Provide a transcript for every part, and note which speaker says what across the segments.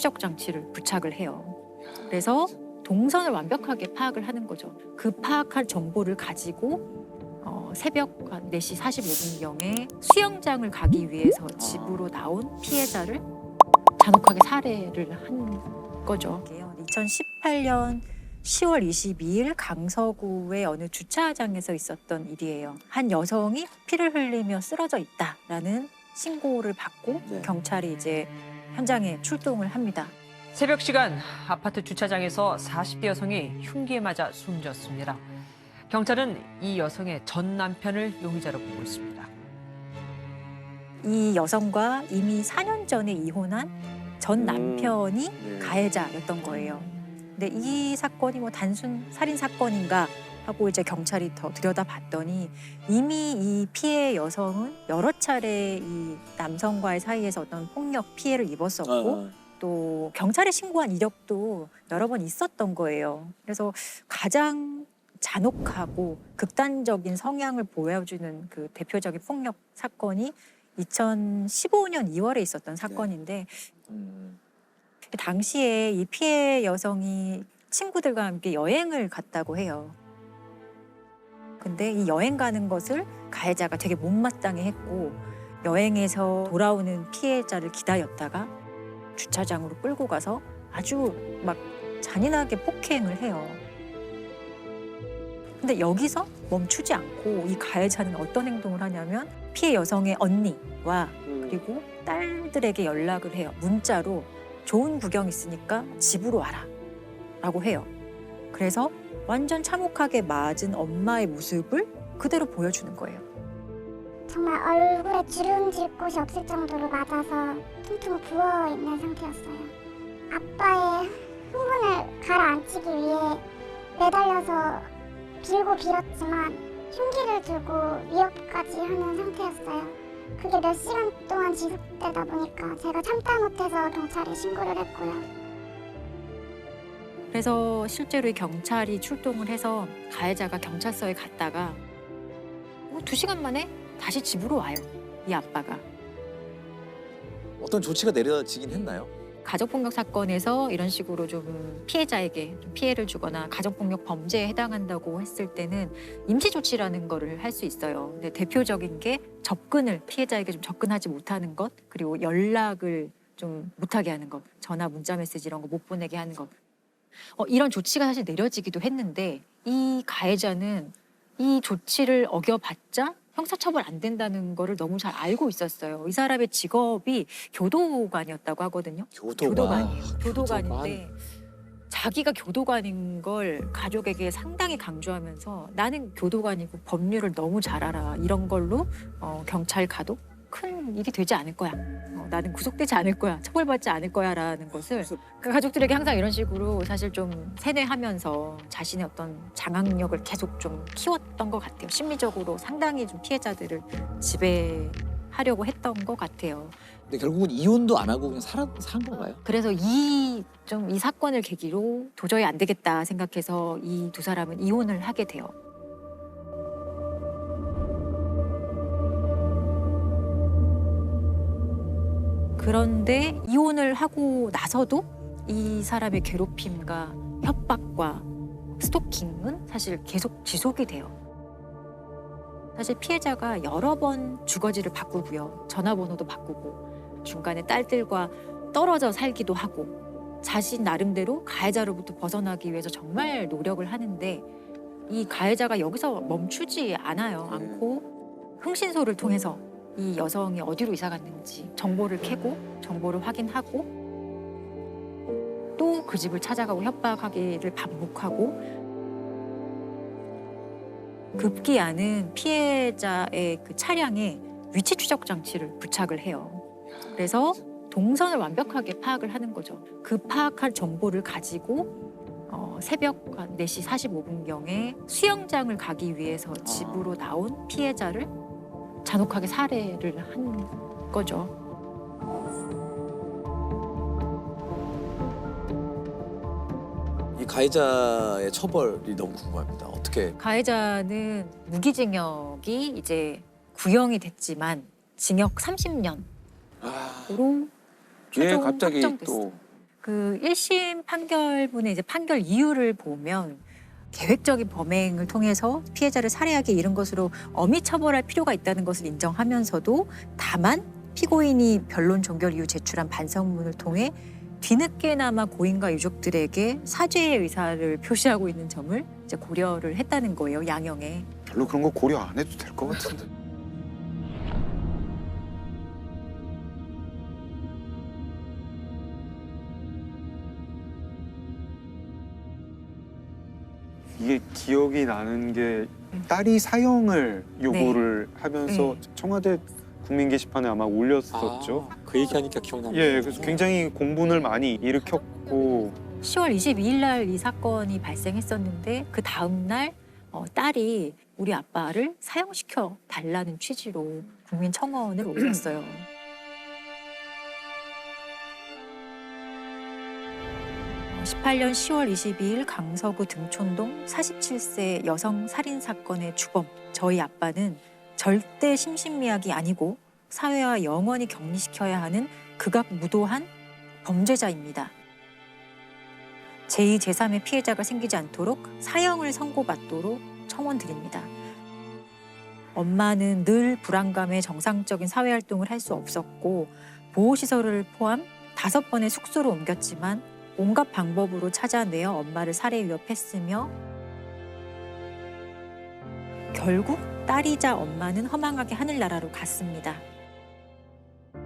Speaker 1: 추적 장치를 부착을 해요. 그래서 동선을 완벽하게 파악을 하는 거죠. 그 파악할 정보를 가지고 새벽 한 4시 45분경에 수영장을 가기 위해서 집으로 나온 피해자를 잔혹하게 살해를 한 거죠. 2018년 10월 22일 강서구의 어느 주차장에서 있었던 일이에요. 한 여성이 피를 흘리며 쓰러져 있다라는 신고를 받고 경찰이 이제 현장에 출동을 합니다.
Speaker 2: 새벽 시간 아파트 주차장에서 40대 여성이 흉기에 맞아 숨졌습니다. 경찰은 이 여성의 전 남편을 용의자로 보고 있습니다.
Speaker 1: 이 여성과 이미 4년 전에 이혼한 전 남편이 가해자였던 거예요. 근데 이 사건이 뭐 단순 살인 사건인가 하고 이제 경찰이 더 들여다봤더니 이미 이 피해 여성은 여러 차례 이 남성과의 사이에서 어떤 폭력 피해를 입었었고 또 경찰에 신고한 이력도 여러 번 있었던 거예요. 그래서 가장 잔혹하고 극단적인 성향을 보여주는 그 대표적인 폭력 사건이 2015년 2월에 있었던 사건인데 당시에 이 피해 여성이 친구들과 함께 여행을 갔다고 해요. 근데 이 여행 가는 것을 가해자가 되게 못마땅해 했고 여행에서 돌아오는 피해자를 기다렸다가 주차장으로 끌고 가서 아주 막 잔인하게 폭행을 해요. 근데 여기서 멈추지 않고 이 가해자는 어떤 행동을 하냐면 피해 여성의 언니와 그리고 딸들에게 연락을 해요. 문자로 좋은 구경 있으니까 집으로 와라 라고 해요. 그래서 완전 참혹하게 맞은 엄마의 모습을 그대로 보여주는 거예요.
Speaker 3: 정말 얼굴에 주름질 곳이 없을 정도로 맞아서 퉁퉁 부어있는 상태였어요. 아빠의 흥분을 가라앉히기 위해 매달려서 빌고 빌었지만 흉기를 들고 위협까지 하는 상태였어요. 그게 몇 시간 동안 지속되다 보니까 제가 참다 못해서 경찰에 신고를 했고요.
Speaker 1: 그래서 실제로 이 경찰이 출동을 해서 가해자가 경찰서에 갔다가 2시간 만에 다시 집으로 와요. 이 아빠가.
Speaker 4: 어떤 조치가 내려지긴 했나요?
Speaker 1: 가족폭력 사건에서 이런 식으로 좀 피해자에게 좀 피해를 주거나 가족폭력 범죄에 해당한다고 했을 때는 임시조치라는 거를 할 수 있어요. 근데 대표적인 게 접근을 피해자에게 좀 접근하지 못하는 것, 그리고 연락을 좀 못하게 하는 것, 전화, 문자 메시지 이런 거 못 보내게 하는 것. 이런 조치가 사실 내려지기도 했는데 이 가해자는 이 조치를 어겨봤자 형사처벌 안 된다는 거를 너무 잘 알고 있었어요. 이 사람의 직업이 교도관이었다고 하거든요. 교도관이에요. 교도관인데 자기가 교도관인 걸 가족에게 상당히 강조하면서 나는 교도관이고 법률을 너무 잘 알아. 이런 걸로 경찰 가도 큰 일이 되지 않을 거야. 나는 구속되지 않을 거야. 처벌받지 않을 거야 라는 것을 그 가족들에게 항상 이런 식으로 사실 좀 세뇌하면서 자신의 어떤 장악력을 계속 좀 키웠던 것 같아요. 심리적으로 상당히 좀 피해자들을 지배하려고 했던 것 같아요.
Speaker 4: 근데 결국은 이혼도 안 하고 그냥 산 건가요?
Speaker 1: 그래서 이 사건을 계기로 도저히 안 되겠다 생각해서 이 두 사람은 이혼을 하게 돼요. 그런데 이혼을 하고 나서도 이 사람의 괴롭힘과 협박과 스토킹은 사실 계속 지속이 돼요. 사실 피해자가 여러 번 주거지를 바꾸고요. 전화번호도 바꾸고 중간에 딸들과 떨어져 살기도 하고 자신 나름대로 가해자로부터 벗어나기 위해서 정말 노력을 하는데 이 가해자가 여기서 멈추지 않고 흥신소를 통해서 이 여성이 어디로 이사 갔는지 정보를 캐고 정보를 확인하고 또 그 집을 찾아가고 협박하기를 반복하고 급기야는 피해자의 그 차량에 위치 추적 장치를 부착을 해요. 그래서 동선을 완벽하게 파악을 하는 거죠. 그 파악할 정보를 가지고 새벽 한 4시 45분경에 수영장을 가기 위해서 집으로 나온 피해자를 잔혹하게 살해를 한 거죠.
Speaker 4: 이 가해자의 처벌이 너무 궁금합니다. 어떻게?
Speaker 1: 가해자는 무기징역이 이제 구형이 됐지만 징역 30년으로
Speaker 5: 왜
Speaker 1: 최종
Speaker 5: 갑자기
Speaker 1: 확정됐어요.
Speaker 5: 또
Speaker 1: 그 1심 판결문의 이제 판결 이유를 보면 계획적인 범행을 통해서 피해자를 살해하기에 이른 것으로 엄히 처벌할 필요가 있다는 것을 인정하면서도 다만 피고인이 변론 종결 이후 제출한 반성문을 통해 뒤늦게나마 고인과 유족들에게 사죄의 의사를 표시하고 있는 점을 이제 고려를 했다는 거예요, 양형에.
Speaker 5: 별로 그런 거 고려 안 해도 될 것 같은데. 이게 기억이 나는 게 딸이 사형을 요구를 하면서 청와대 국민 게시판에 아마 올렸었죠.
Speaker 4: 그 얘기하니까 기억납니다.
Speaker 5: 예, 그래서 굉장히 공분을 많이 일으켰고
Speaker 1: 10월 22일 날 이 사건이 발생했었는데 그 다음 날 딸이 우리 아빠를 사형시켜 달라는 취지로 국민 청원을 올렸어요. 어, 18년 10월 22일 강서구 등촌동 47세 여성 살인 사건의 주범 저희 아빠는 절대 심신미약이 아니고 사회와 영원히 격리시켜야 하는 극악무도한 범죄자입니다. 제2, 제3의 피해자가 생기지 않도록 사형을 선고받도록 청원드립니다. 엄마는 늘 불안감에 정상적인 사회활동을 할 수 없었고 보호시설을 포함 5번의 숙소로 옮겼지만 온갖 방법으로 찾아내어 엄마를 살해 위협했으며 결국 딸이자 엄마는 허망하게 하늘나라로 갔습니다.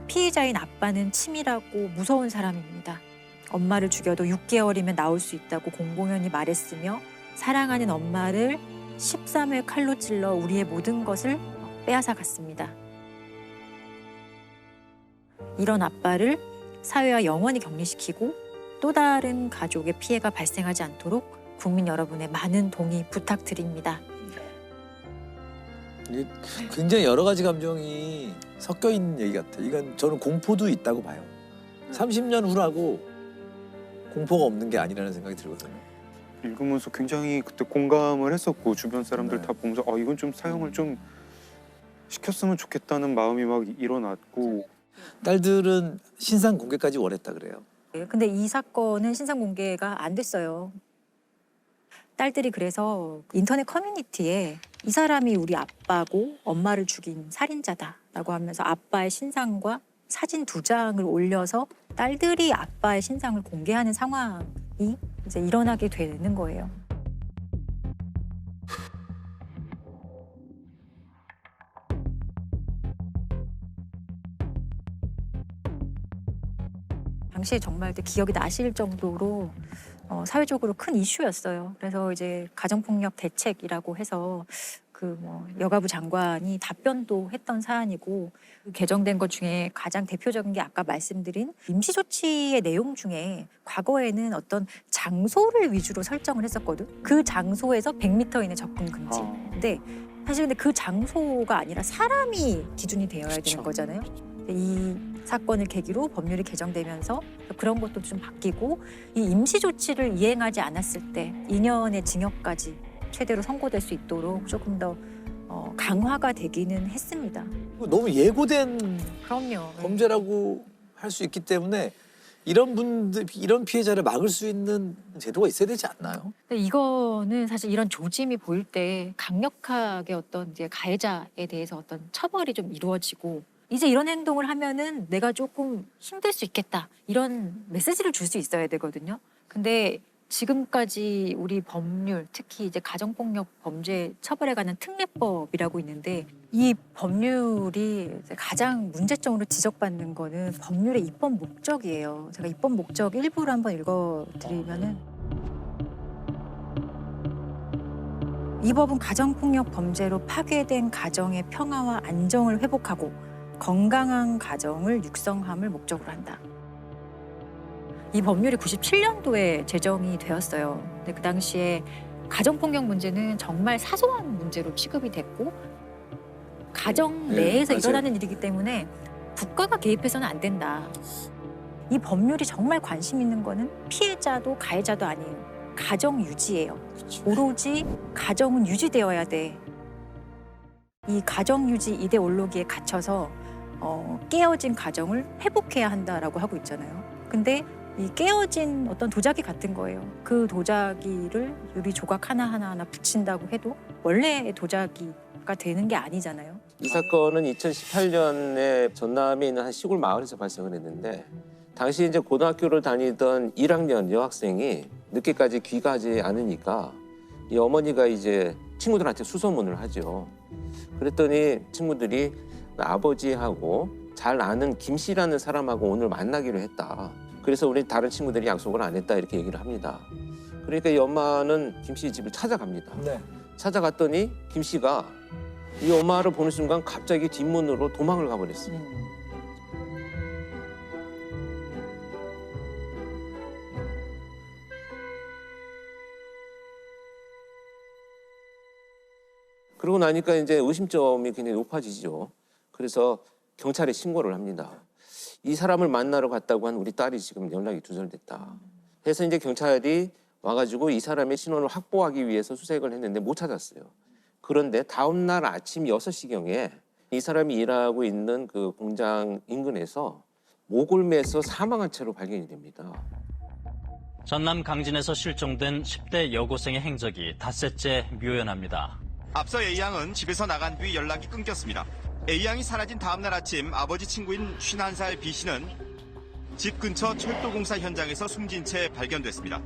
Speaker 1: 피해자인 아빠는 치밀하고 무서운 사람입니다. 엄마를 죽여도 6개월이면 나올 수 있다고 공공연히 말했으며 사랑하는 엄마를 13회 칼로 찔러 우리의 모든 것을 빼앗아 갔습니다. 이런 아빠를 사회와 영원히 격리시키고 또 다른 가족의 피해가 발생하지 않도록 국민 여러분의 많은 동의 부탁드립니다.
Speaker 4: 이게 굉장히 여러 가지 감정이 섞여 있는 얘기 같아요. 이건 저는 공포도 있다고 봐요. 30년 후라고 공포가 없는 게 아니라는 생각이 들거든요.
Speaker 5: 읽으면서 굉장히 그때 공감을 했었고 주변 사람들
Speaker 4: 네.
Speaker 5: 다 보면서 이건 좀 사형을 좀 시켰으면 좋겠다는 마음이 막 일어났고
Speaker 4: 딸들은 신상 공개까지 원했다 그래요.
Speaker 1: 근데 이 사건은 신상 공개가 안 됐어요. 딸들이 그래서 인터넷 커뮤니티에 이 사람이 우리 아빠고 엄마를 죽인 살인자다라고 하면서 아빠의 신상과 사진 2장을 올려서 딸들이 아빠의 신상을 공개하는 상황이 이제 일어나게 되는 거예요. 당시에 정말 기억이 나실 정도로 사회적으로 큰 이슈였어요. 그래서 이제 가정폭력 대책이라고 해서 그 여가부 장관이 답변도 했던 사안이고 개정된 것 중에 가장 대표적인 게 아까 말씀드린 임시조치의 내용 중에 과거에는 어떤 장소를 위주로 설정을 했었거든. 그 장소에서 100m 이내 접근 금지. 근데 사실 그 장소가 아니라 사람이 기준이 되어야 되는 거잖아요. 이 사건을 계기로 법률이 개정되면서 그런 것도 좀 바뀌고 이 임시조치를 이행하지 않았을 때 2년의 징역까지 최대로 선고될 수 있도록 조금 더 강화가 되기는 했습니다.
Speaker 4: 너무 예고된
Speaker 1: 그럼요.
Speaker 4: 범죄라고 할 수 있기 때문에 이런 분들, 이런 피해자를 막을 수 있는 제도가 있어야 되지 않나요?
Speaker 1: 근데 이거는 사실 이런 조짐이 보일 때 강력하게 어떤 이제 가해자에 대해서 어떤 처벌이 좀 이루어지고 이제 이런 행동을 하면은 내가 조금 힘들 수 있겠다 이런 메시지를 줄 수 있어야 되거든요. 근데 지금까지 우리 법률, 특히 이제 가정폭력 범죄 처벌에 관한 특례법이라고 있는데 이 법률이 가장 문제점으로 지적받는 거는 법률의 입법 목적이에요. 제가 입법 목적 일부를 한번 읽어드리면은 이 법은 가정폭력 범죄로 파괴된 가정의 평화와 안정을 회복하고 건강한 가정을 육성함을 목적으로 한다. 이 법률이 97년도에 제정이 되었어요. 근데 그 당시에 가정폭력 문제는 정말 사소한 문제로 취급이 됐고 가정 내에서
Speaker 4: 맞아요.
Speaker 1: 일어나는 일이기 때문에 국가가 개입해서는 안 된다. 이 법률이 정말 관심 있는 거는 피해자도 가해자도 아니에요. 가정 유지예요. 오로지 가정은 유지되어야 돼. 이 가정 유지 이데올로기에 갇혀서 깨어진 가정을 회복해야 한다라고 하고 있잖아요. 근데 이 깨어진 어떤 도자기 같은 거예요. 그 도자기를 유리 조각 하나하나 붙인다고 해도 원래의 도자기가 되는 게 아니잖아요.
Speaker 6: 이 사건은 2018년에 전남에 있는 한 시골 마을에서 발생을 했는데 당시 이제 고등학교를 다니던 1학년 여학생이 늦게까지 귀가하지 않으니까 이 어머니가 이제 친구들한테 수소문을 하죠. 그랬더니 친구들이 아버지하고 잘 아는 김 씨라는 사람하고 오늘 만나기로 했다. 그래서 우리 다른 친구들이 약속을 안 했다 이렇게 얘기를 합니다. 그러니까 이 엄마는 김 씨 집을 찾아갑니다.
Speaker 4: 네.
Speaker 6: 찾아갔더니 김 씨가 이 엄마를 보는 순간 갑자기 뒷문으로 도망을 가버렸어요. 그러고 나니까 이제 의심점이 굉장히 높아지죠. 그래서 경찰에 신고를 합니다. 이 사람을 만나러 갔다고 한 우리 딸이 지금 연락이 두절됐다. 그래서 이제 경찰이 와가지고 이 사람의 신원을 확보하기 위해서 수색을 했는데 못 찾았어요. 그런데 다음 날 아침 6시경에 이 사람이 일하고 있는 그 공장 인근에서 목을 매서 사망한 채로 발견이 됩니다.
Speaker 7: 전남 강진에서 실종된 10대 여고생의 행적이 닷새째 묘연합니다.
Speaker 8: 앞서 A양은 집에서 나간 뒤 연락이 끊겼습니다. A양이 사라진 다음날 아침 아버지 친구인 51살 B씨는 집 근처 철도공사 현장에서 숨진 채 발견됐습니다.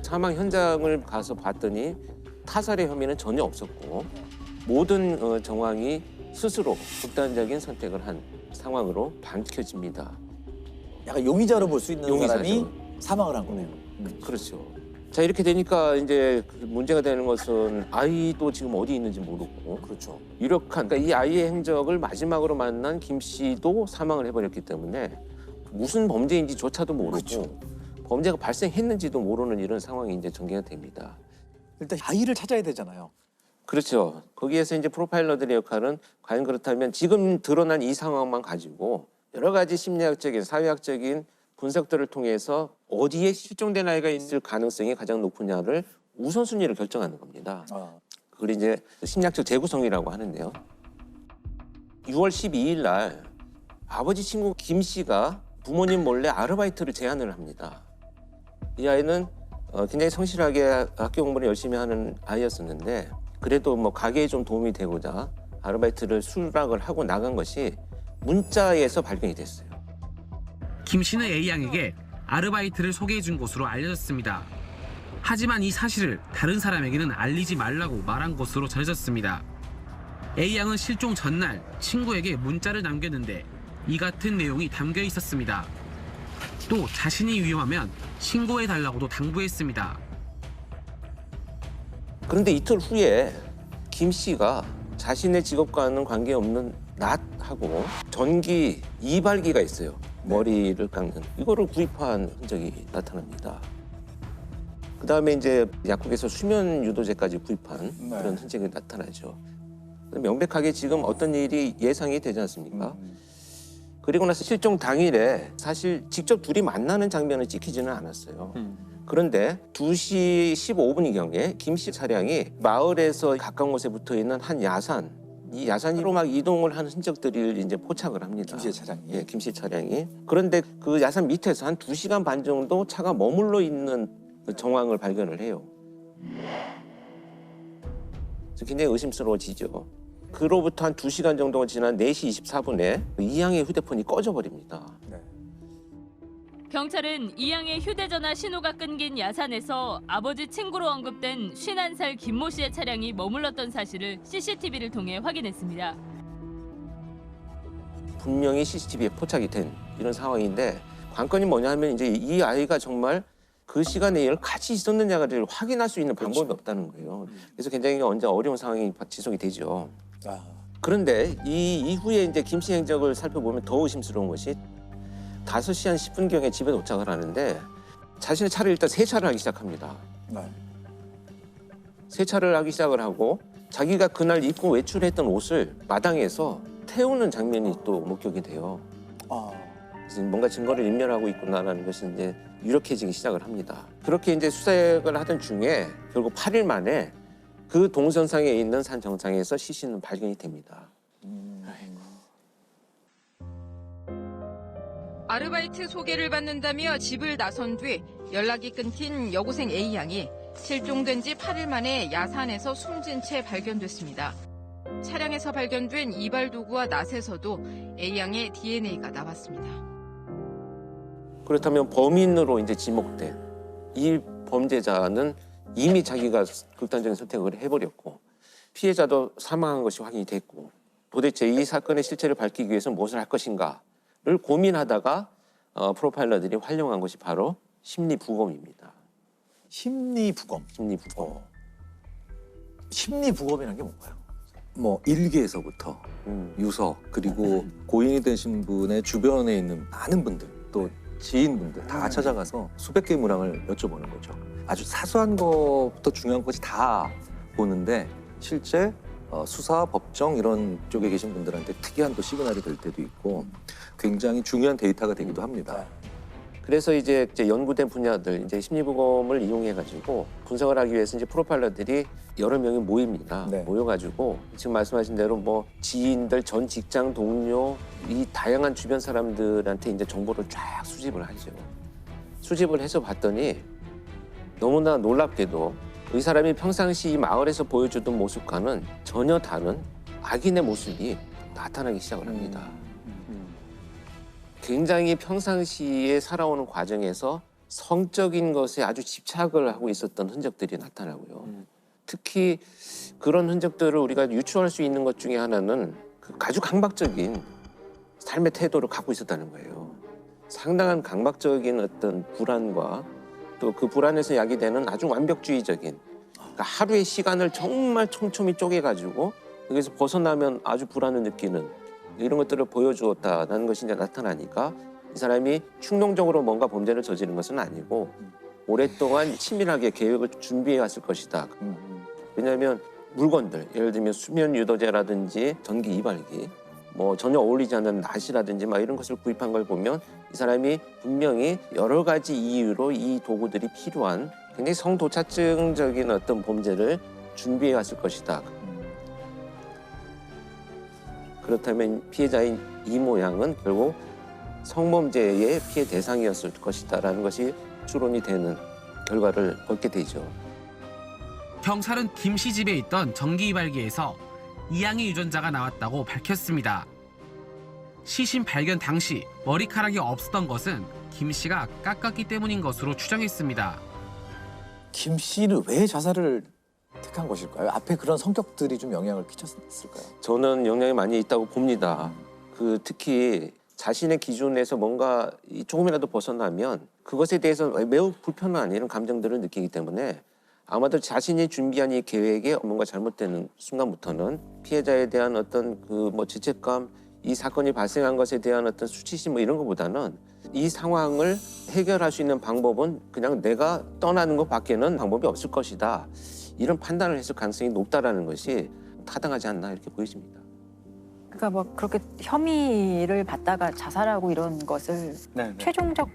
Speaker 6: 사망 현장을 가서 봤더니 타살의 혐의는 전혀 없었고 모든 정황이 스스로 극단적인 선택을 한 상황으로 밝혀집니다.
Speaker 4: 약간 용의자로 볼 수 있는
Speaker 6: 용의자죠.
Speaker 4: 사람이 사망을 한 거네요.
Speaker 6: 그렇죠. 자, 이렇게 되니까 이제 문제가 되는 것은 아이도 지금 어디 있는지 모르고
Speaker 4: 그렇죠.
Speaker 6: 유력한 그러니까 이 아이의 행적을 마지막으로 만난 김 씨도 사망을 해버렸기 때문에 무슨 범죄인지조차도 모르고
Speaker 4: 그렇죠.
Speaker 6: 범죄가 발생했는지도 모르는 이런 상황이 이제 전개가 됩니다.
Speaker 4: 일단 아이를 찾아야 되잖아요.
Speaker 6: 그렇죠. 거기에서 이제 프로파일러들의 역할은 과연 그렇다면 지금 드러난 이 상황만 가지고 여러 가지 심리학적인, 사회학적인 분석들을 통해서 어디에 실종된 아이가 있을 가능성이 가장 높으냐를 우선순위를 결정하는 겁니다. 그걸 이제 심리학적 재구성이라고 하는데요. 6월 12일 날 아버지 친구 김 씨가 부모님 몰래 아르바이트를 제안을 합니다. 이 아이는 굉장히 성실하게 학교 공부를 열심히 하는 아이였었는데 그래도 뭐 가게에 좀 도움이 되고자 아르바이트를 수락을 하고 나간 것이 문자에서 발견이 됐어요.
Speaker 9: 김 씨는 A양에게 아르바이트를 소개해 준 것으로 알려졌습니다. 하지만 이 사실을 다른 사람에게는 알리지 말라고 말한 것으로 전해졌습니다. A양은 실종 전날 친구에게 문자를 남겼는데 이 같은 내용이 담겨 있었습니다. 또 자신이 위험하면 신고해달라고도 당부했습니다.
Speaker 6: 그런데 이틀 후에 김 씨가 자신의 직업과는 관계없는 낫하고 전기 이발기가 있어요. 머리를 깎는 이거를 구입한 흔적이 나타납니다. 그 다음에 이제 약국에서 수면 유도제까지 구입한 그런 흔적이 나타나죠. 명백하게 지금 어떤 일이 예상이 되지 않습니까? 그리고 나서 실종 당일에 사실 직접 둘이 만나는 장면을 찍히지는 않았어요. 그런데 2시 15분경에 김 씨 차량이 마을에서 가까운 곳에 붙어 있는 한 야산, 이 야산으로 막 이동을 하는 흔적들을 이제 포착을 합니다.
Speaker 4: 김 씨의 차량이.
Speaker 6: 예, 김 씨 차량이. 그런데 그 야산 밑에서 한 2시간 반 정도 차가 머물러 있는 그 정황을 발견을 해요. 그래서 굉장히 의심스러워지죠. 그로부터 한 2시간 정도가 지난 4시 24분에 이양의 휴대폰이 꺼져버립니다.
Speaker 10: 경찰은 이양의 휴대전화 신호가 끊긴 야산에서 아버지 친구로 언급된 51살 김모 씨의 차량이 머물렀던 사실을 CCTV를 통해 확인했습니다.
Speaker 6: 분명히 CCTV에 포착이 된 이런 상황인데 관건이 뭐냐 하면 이제 이 아이가 정말 그 시간에 얘를 같이 있었느냐를 확인할 수 있는 방법이 없다는 거예요. 그래서 굉장히 언제 어려운 상황이 지속이 되죠. 그런데 이 이후에 이제 김 씨 행적을 살펴보면 더 의심스러운 것이 5시 한 10분경에 집에 도착을 하는데 자신의 차를 일단 세차를 하기 시작합니다. 세차를 하기 시작을 하고 자기가 그날 입고 외출했던 옷을 마당에서 태우는 장면이 또 목격이 돼요. 그래서 뭔가 증거를 인멸하고 있구나라는 것이 이제 유력해지기 시작을 합니다. 그렇게 이제 수색을 하던 중에 결국 8일 만에 그 동선상에 있는 산 정상에서 시신은 발견이 됩니다.
Speaker 11: 아르바이트 소개를 받는다며 집을 나선 뒤 연락이 끊긴 여고생 A양이 실종된 지 8일 만에 야산에서 숨진 채 발견됐습니다. 차량에서 발견된 이발 도구와 낫에서도 A양의 DNA가 나왔습니다.
Speaker 6: 그렇다면 범인으로 이제 지목된 이 범죄자는 이미 자기가 극단적인 선택을 해버렸고 피해자도 사망한 것이 확인이 됐고 도대체 이 사건의 실체를 밝히기 위해서 무엇을 할 것인가를 고민하다가 프로파일러들이 활용한 것이 바로 심리부검입니다.
Speaker 4: 심리부검.
Speaker 6: 심리부검.
Speaker 4: 심리부검이라는 게 뭔가요?
Speaker 12: 뭐 일기에서부터 유서 그리고 고인이 되신 분의 주변에 있는 많은 분들 또 지인분들 다 찾아가서 수백 개의 문항을 여쭤보는 거죠. 아주 사소한 것부터 중요한 것이 다 보는데 실제 수사, 법정 이런 쪽에 계신 분들한테 특이한 또 시그널이 될 때도 있고 굉장히 중요한 데이터가 되기도 합니다.
Speaker 6: 그래서 이제 연구된 분야들 이제 심리부검을 이용해가지고 분석을 하기 위해서 이제 프로파일러들이 여러 명이 모입니다.
Speaker 4: 네.
Speaker 6: 모여가지고 지금 말씀하신 대로 뭐 지인들, 전 직장 동료 이 다양한 주변 사람들한테 이제 정보를 쫙 수집을 하죠. 수집을 해서 봤더니 너무나 놀랍게도 이 사람이 평상시 이 마을에서 보여주던 모습과는 전혀 다른 악인의 모습이 나타나기 시작을 합니다. 굉장히 평상시에 살아오는 과정에서 성적인 것에 아주 집착을 하고 있었던 흔적들이 나타나고요. 특히 그런 흔적들을 우리가 유추할 수 있는 것 중에 하나는 그 아주 강박적인 삶의 태도를 갖고 있었다는 거예요. 상당한 강박적인 어떤 불안과 또 그 불안에서 야기되는 아주 완벽주의적인 그러니까 하루의 시간을 정말 촘촘히 쪼개가지고 여기서 벗어나면 아주 불안을 느끼는 이런 것들을 보여주었다는 것이 이제 나타나니까 이 사람이 충동적으로 뭔가 범죄를 저지른 것은 아니고 오랫동안 치밀하게 계획을 준비해 왔을 것이다. 왜냐하면 물건들, 예를 들면 수면 유도제라든지 전기 이발기, 뭐 전혀 어울리지 않는 낫이라든지 막 이런 것을 구입한 걸 보면 이 사람이 분명히 여러 가지 이유로 이 도구들이 필요한 굉장히 성도착증적인 어떤 범죄를 준비해 왔을 것이다. 그렇다면 피해자인 이 모양은 결국 성범죄의 피해 대상이었을 것이다라는 것이 추론이 되는 결과를 얻게 되죠.
Speaker 9: 경찰은 김 씨 집에 있던 전기 이발기에서 이양의 유전자가 나왔다고 밝혔습니다. 시신 발견 당시 머리카락이 없었던 것은 김 씨가 깎았기 때문인 것으로 추정했습니다.
Speaker 4: 김 씨는 왜 자살을 택한 것일까요? 앞에 그런 성격들이 좀 영향을 끼쳤을까요?
Speaker 6: 저는 영향이 많이 있다고 봅니다. 그 특히 자신의 기준에서 뭔가 조금이라도 벗어나면 그것에 대해서 매우 불편한 이런 감정들을 느끼기 때문에 아마도 자신이 준비한 이 계획에 뭔가 잘못되는 순간부터는 피해자에 대한 어떤 그 뭐 죄책감, 이 사건이 발생한 것에 대한 어떤 수치심 뭐 이런 것보다는 이 상황을 해결할 수 있는 방법은 그냥 내가 떠나는 것밖에는 방법이 없을 것이다. 이런 판단을 했을 가능성이 높다라는 것이 타당하지 않나 이렇게 보여집니다.
Speaker 1: 그러니까 뭐 그렇게 혐의를 받다가 자살하고 이런 것을 최종적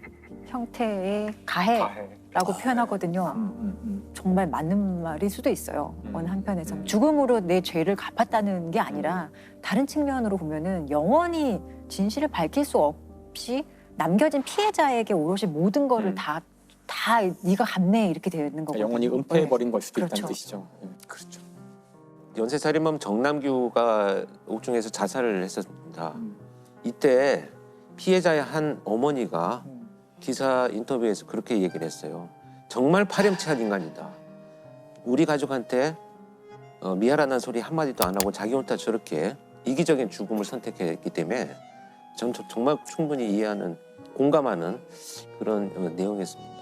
Speaker 1: 형태의 가해라고 표현하거든요. 정말 맞는 말일 수도 있어요. 어느 한편에서 죽음으로 내 죄를 갚았다는 게 아니라 다른 측면으로 보면은 영원히 진실을 밝힐 수 없이 남겨진 피해자에게 오롯이 모든 거를 다 네가 갚네 이렇게 되는 거거든요.
Speaker 13: 영원히 은폐해버린 걸 수도
Speaker 1: 그렇죠.
Speaker 13: 있다는 뜻이죠.
Speaker 6: 그렇죠. 연쇄살인범 정남규가 옥중에서 자살을 했었습니다. 이때 피해자의 한 어머니가 기사 인터뷰에서 그렇게 얘기를 했어요. 정말 파렴치한 인간이다. 우리 가족한테 미안하다는 소리 한마디도 안 하고 자기 혼자 저렇게 이기적인 죽음을 선택했기 때문에 전 정말 충분히 이해하는, 공감하는 그런 내용이었습니다.